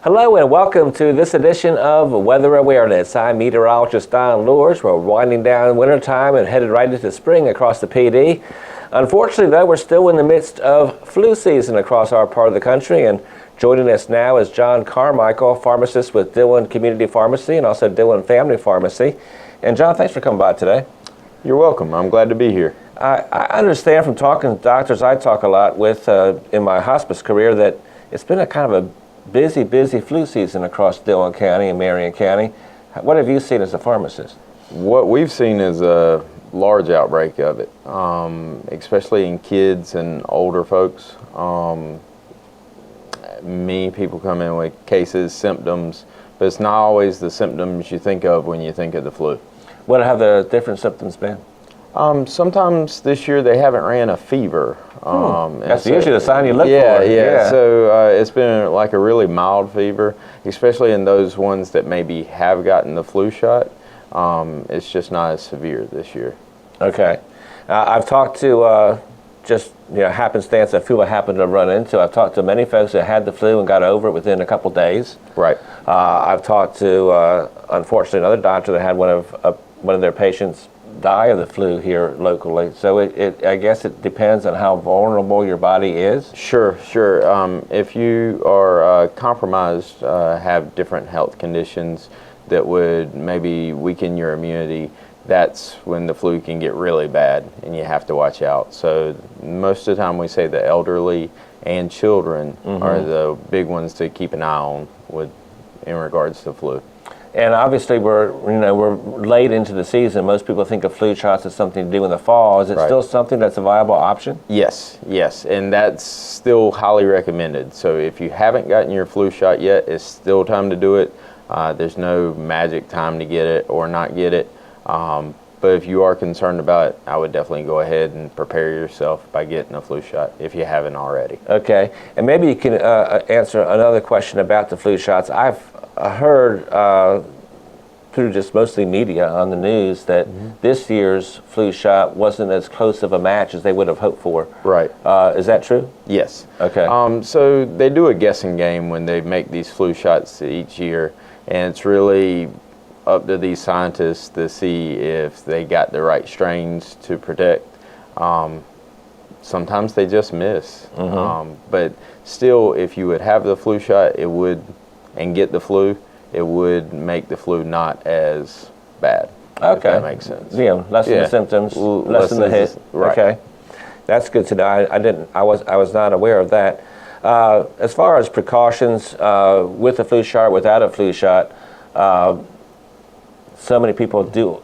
Hello and welcome to this edition of Weather Awareness. I'm meteorologist Don Lures. We're winding down wintertime and headed right into spring across the PD. Unfortunately, though, we're still in the midst of flu season across our part of the country, and joining us now is John Carmichael, pharmacist with Dillon Community Pharmacy and also Dillon Family Pharmacy. And John, thanks for coming by today. You're welcome. I'm glad to be here. I understand from talking to doctors I talk a lot with in my hospice career that it's been a kind of a busy flu season across Dillon County and Marion County. What have you seen as a pharmacist? What we've seen is a large outbreak of it, especially in kids and older folks. Many people come in with cases, symptoms, but it's not always the symptoms you think of when you think of the flu. What have the different symptoms been? Sometimes this year they haven't ran a fever. That's usually the sign you look for. Yeah. So it's been like a really mild fever, especially in those ones that maybe have gotten the flu shot. It's just not as severe this year. Okay. I've talked to just happenstance that flu I happened to run into. I've talked to many folks that had the flu and got over it within a couple days. Right. I've talked to unfortunately another doctor that had one of their patients die of the flu here locally. So I guess it depends on how vulnerable your body is. Sure. If you are compromised, have different health conditions that would maybe weaken your immunity, that's when the flu can get really bad and you have to watch out. So most of the time we say the elderly and children are the big ones to keep an eye on in regards to flu. And obviously we're late into the season. Most people think of flu shots as something to do in the fall. Is it still something that's a viable option? Yes, and that's still highly recommended. So if you haven't gotten your flu shot yet, it's still time to do it. There's no magic time to get it or not get it. But if you are concerned about it, I would definitely go ahead and prepare yourself by getting a flu shot if you haven't already. Okay, and maybe you can answer another question about the flu shots. I've heard through just mostly media on the news that this year's flu shot wasn't as close of a match as they would have hoped for. Right. Is that true? Yes. Okay. So they do a guessing game when they make these flu shots each year, and it's really up to these scientists to see if they got the right strains to protect. Sometimes they just miss. But still, if you would have the flu shot, and get the flu, it would make the flu not as bad. Okay. If that makes sense. Lessen the symptoms, lessen the hit. Right. Okay. That's good to know. I was not aware of that. As far as precautions with a flu shot, without a flu shot, so many people do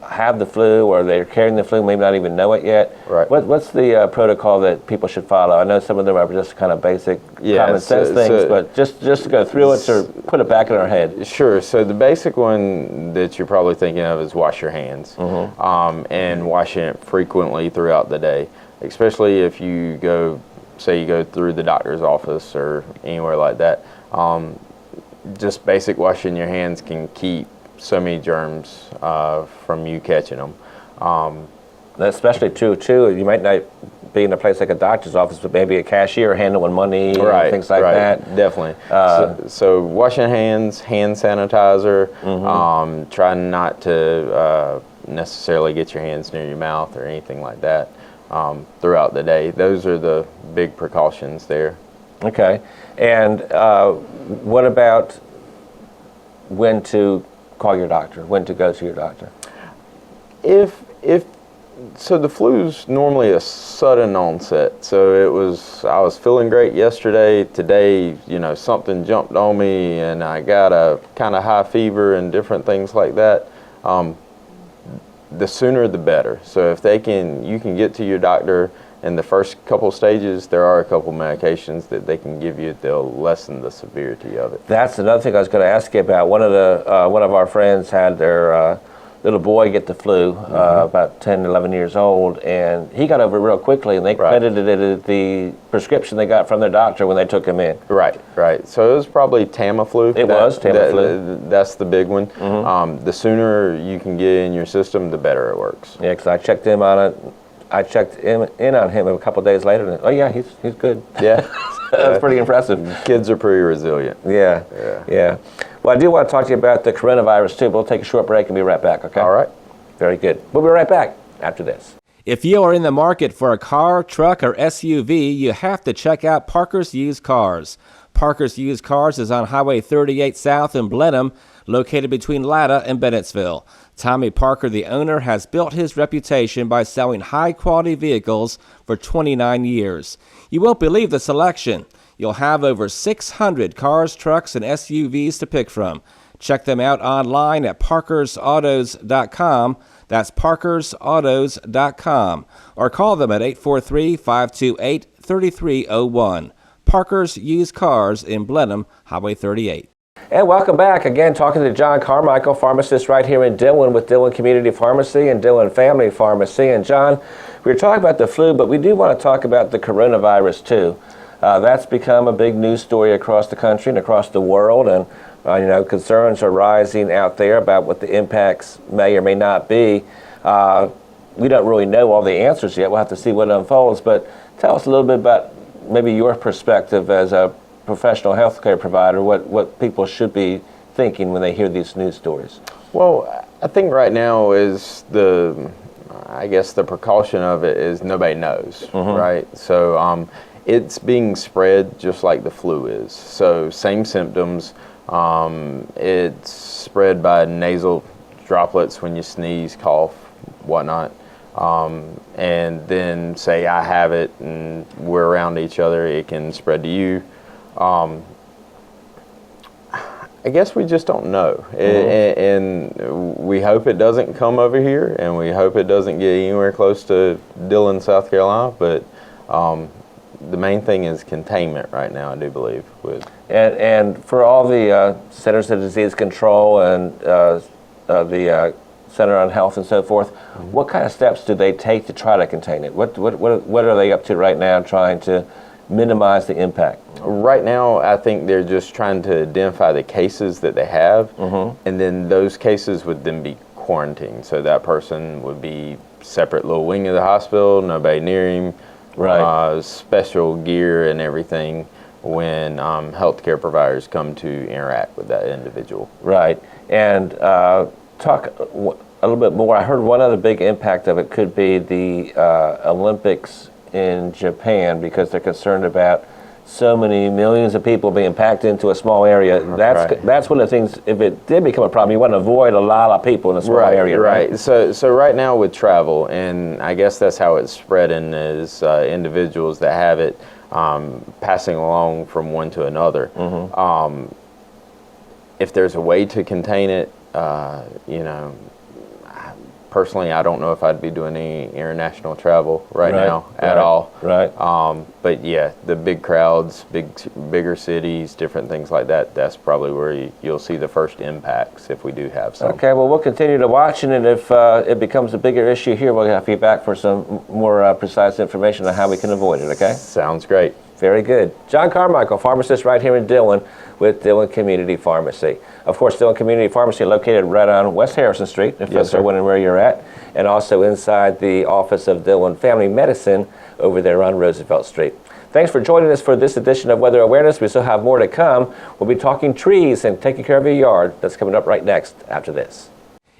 have the flu or they're carrying the flu, maybe not even know it yet. Right. What's the protocol that people should follow? I know some of them are just kind of basic common sense things, but just to go through it or put it back in our head. Sure. So the basic one that you're probably thinking of is wash your hands, and washing it frequently throughout the day, especially if you go through the doctor's office or anywhere like that. Just basic washing your hands can keep so many germs from you catching them. That's especially true too. You might not be in a place like a doctor's office, but maybe a cashier handling money, and things like that. Definitely. So washing hands, hand sanitizer. Try not to necessarily get your hands near your mouth or anything like that throughout the day. Those are the big precautions there. Okay. And what about when to call your doctor, when to go to your doctor? So the flu's normally a sudden onset. So I was feeling great yesterday. Today, something jumped on me and I got a kind of high fever and different things like that. The sooner the better. So if you can get to your doctor in the first couple stages, there are a couple medications that they can give you that'll lessen the severity of it. That's another thing I was going to ask you about. One of our friends had their little boy get the flu, about 10, 11 years old, and he got over it real quickly, and they credited it the prescription they got from their doctor when they took him in. Right. So it was probably Tamiflu. It was Tamiflu. That's the big one. The sooner you can get in your system, the better it works. Yeah, because I checked in on him a couple of days later, and he's good. Yeah. That's pretty impressive. Kids are pretty resilient. Yeah. Well, I do want to talk to you about the coronavirus too, but we'll take a short break and be right back, okay? All right. Very good. We'll be right back after this. If you are in the market for a car, truck, or SUV, you have to check out Parker's Used Cars. Parker's Used Cars is on Highway 38 South in Blenheim, located between Latta and Bennettsville. Tommy Parker, the owner, has built his reputation by selling high-quality vehicles for 29 years. You won't believe the selection. You'll have over 600 cars, trucks, and SUVs to pick from. Check them out online at parkersautos.com. That's parkersautos.com. Or call them at 843-528-3301. Parker's Used Cars in Blenheim, Highway 38. And welcome back. Again, talking to John Carmichael, pharmacist right here in Dillon with Dillon Community Pharmacy and Dillon Family Pharmacy. And John, we were talking about the flu, but we do want to talk about the coronavirus too. That's become a big news story across the country and across the world, and concerns are rising out there about what the impacts may or may not be. We don't really know all the answers yet. We'll have to see what unfolds, but tell us a little bit about maybe your perspective as a professional healthcare provider, what people should be thinking when they hear these news stories. Well, I think right now is the precaution of it is nobody knows, right? So it's being spread just like the flu is. So same symptoms. It's spread by nasal droplets when you sneeze, cough, whatnot. And then say I have it and we're around each other, it can spread to you. I guess we just don't know. And we hope it doesn't come over here, and we hope it doesn't get anywhere close to Dillon, South Carolina, but the main thing is containment right now, I do believe. And for all the Centers of Disease Control and the Center on Health and so forth, what kind of steps do they take to try to contain it? What are they up to right now trying to minimize the impact? Right now, I think they're just trying to identify the cases that they have, and then those cases would then be quarantined. So that person would be separate little wing of the hospital, nobody near him, right? Special gear and everything when healthcare providers come to interact with that individual. Right. And talk a little bit more. I heard one other big impact of it could be the Olympics in Japan, because they're concerned about so many millions of people being packed into a small area. That's one of the things, if it did become a problem, you want to avoid a lot of people in a small area. Right. So right now with travel, and I guess that's how it's spreading, is individuals that have it passing along from one to another. If there's a way to contain it, personally, I don't know if I'd be doing any international travel right now at all. Right. But yeah, the big crowds, bigger cities, different things like that, that's probably where you'll see the first impacts if we do have some. Okay, well, we'll continue to watch, and if it becomes a bigger issue here, we'll have you back for some more precise information on how we can avoid it, okay? Sounds great. Very good. John Carmichael, pharmacist right here in Dillon with Dillon Community Pharmacy. Of course, Dillon Community Pharmacy located right on West Harrison Street, if folks are wondering where you're at, and also inside the office of Dillon Family Medicine over there on Roosevelt Street. Thanks for joining us for this edition of Weather Awareness. We still have more to come. We'll be talking trees and taking care of your yard. That's coming up right next after this.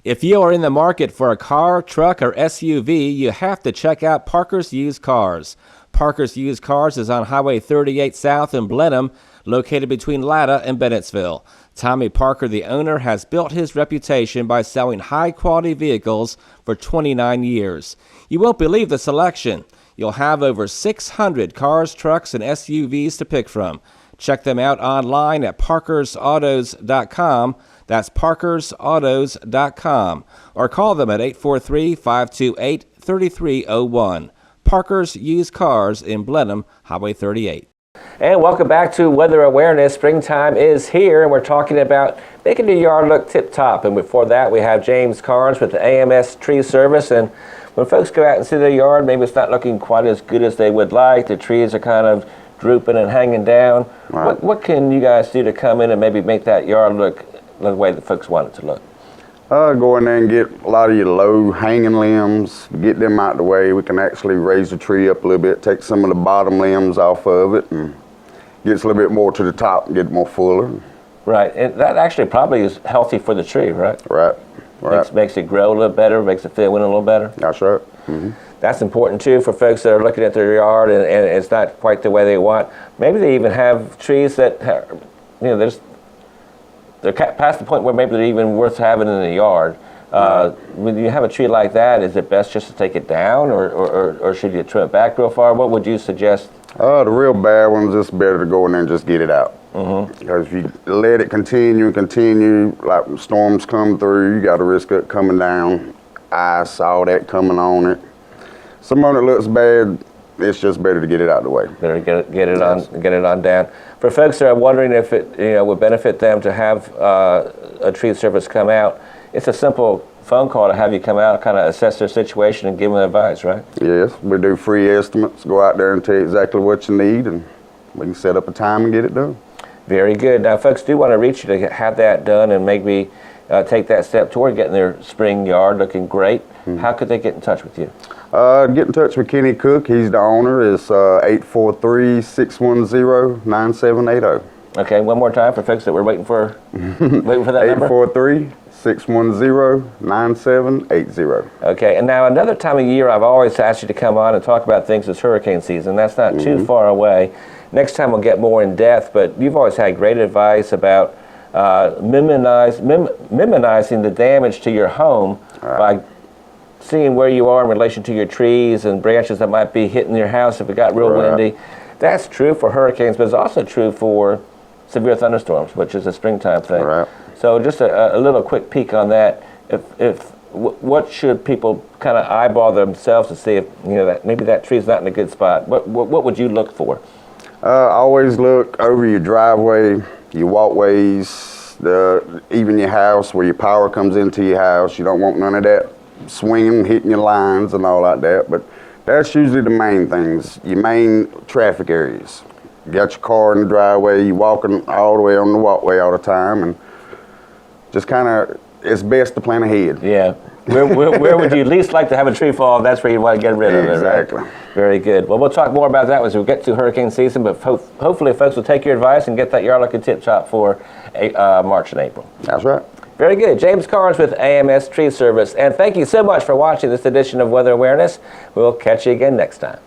If you are in the market for a car, truck, or SUV, you have to check out Parker's Used Cars. Parker's Used Cars is on Highway 38 South in Blenheim, located between Latta and Bennettsville. Tommy Parker, the owner, has built his reputation by selling high-quality vehicles for 29 years. You won't believe the selection. You'll have over 600 cars, trucks, and SUVs to pick from. Check them out online at parkersautos.com. That's parkersautos.com. Or call them at 843-528-3301. Parker's Used Cars in Blenheim, Highway 38. And welcome back to Weather Awareness. Springtime is here, and we're talking about making your yard look tip-top. And before that, we have James Carnes with the AMS Tree Service. And when folks go out and see their yard, maybe it's not looking quite as good as they would like. The trees are kind of drooping and hanging down. Right. What can you guys do to come in and maybe make that yard look the way that folks want it to look? Go in there and get a lot of your low hanging limbs, get them out the way. We can actually raise the tree up a little bit, take some of the bottom limbs off of it, and gets a little bit more to the top and get more fuller. Right, and that actually probably is healthy for the tree, right? Right. Makes it grow a little better, makes it fit in a little better. That's right. That's important too for folks that are looking at their yard and it's not quite the way they want. Maybe they even have trees that, they're past the point where maybe they're even worth having in the yard. When you have a tree like that, is it best just to take it down or should you trim it back real far? What would you suggest? The real bad ones, it's better to go in there and just get it out. Because if you let it continue, like storms come through, you got to risk it coming down, ice, all that coming on it. Some of it looks bad, it's just better to get it out of the way. Better get it on down. For folks that are wondering if it would benefit them to have a tree service come out, it's a simple phone call to have you come out, kind of assess their situation and give them advice, right? Yes, we do free estimates, go out there and tell you exactly what you need, and we can set up a time and get it done. Very good. Now, folks do want to reach you to have that done and maybe take that step toward getting their spring yard looking great. How could they get in touch with you? Get in touch with Kenny Cook. He's the owner. It's 843-610-9780. Okay, one more time for folks that were waiting for that number. 843-610-9780. Okay, and now another time of year I've always asked you to come on and talk about things is hurricane season. That's not too far away. Next time we'll get more in depth, but you've always had great advice about minimizing the damage to your home by seeing where you are in relation to your trees and branches that might be hitting your house if it got real windy. That's true for hurricanes, but it's also true for severe thunderstorms, which is a springtime thing. Right. So just a little quick peek on that. What should people kind of eyeball themselves to see if that maybe that tree's not in a good spot? What would you look for? Always look over your driveway, your walkways, even your house where your power comes into your house. You don't want none of that swinging, hitting your lines and all like that. But that's usually the main things, your main traffic areas. You got your car in the driveway, you're walking all the way on the walkway all the time, and just kind of, it's best to plan ahead. Yeah. Where would you least like to have a tree fall? That's where you want to get rid of it, Exactly. Right? Very good. Well, we'll talk more about that as we get to hurricane season, but hopefully folks will take your advice and get that yard looking tip-top for March and April. That's right. Very good. James Carnes with AMS Tree Service. And thank you so much for watching this edition of Weather Awareness. We'll catch you again next time.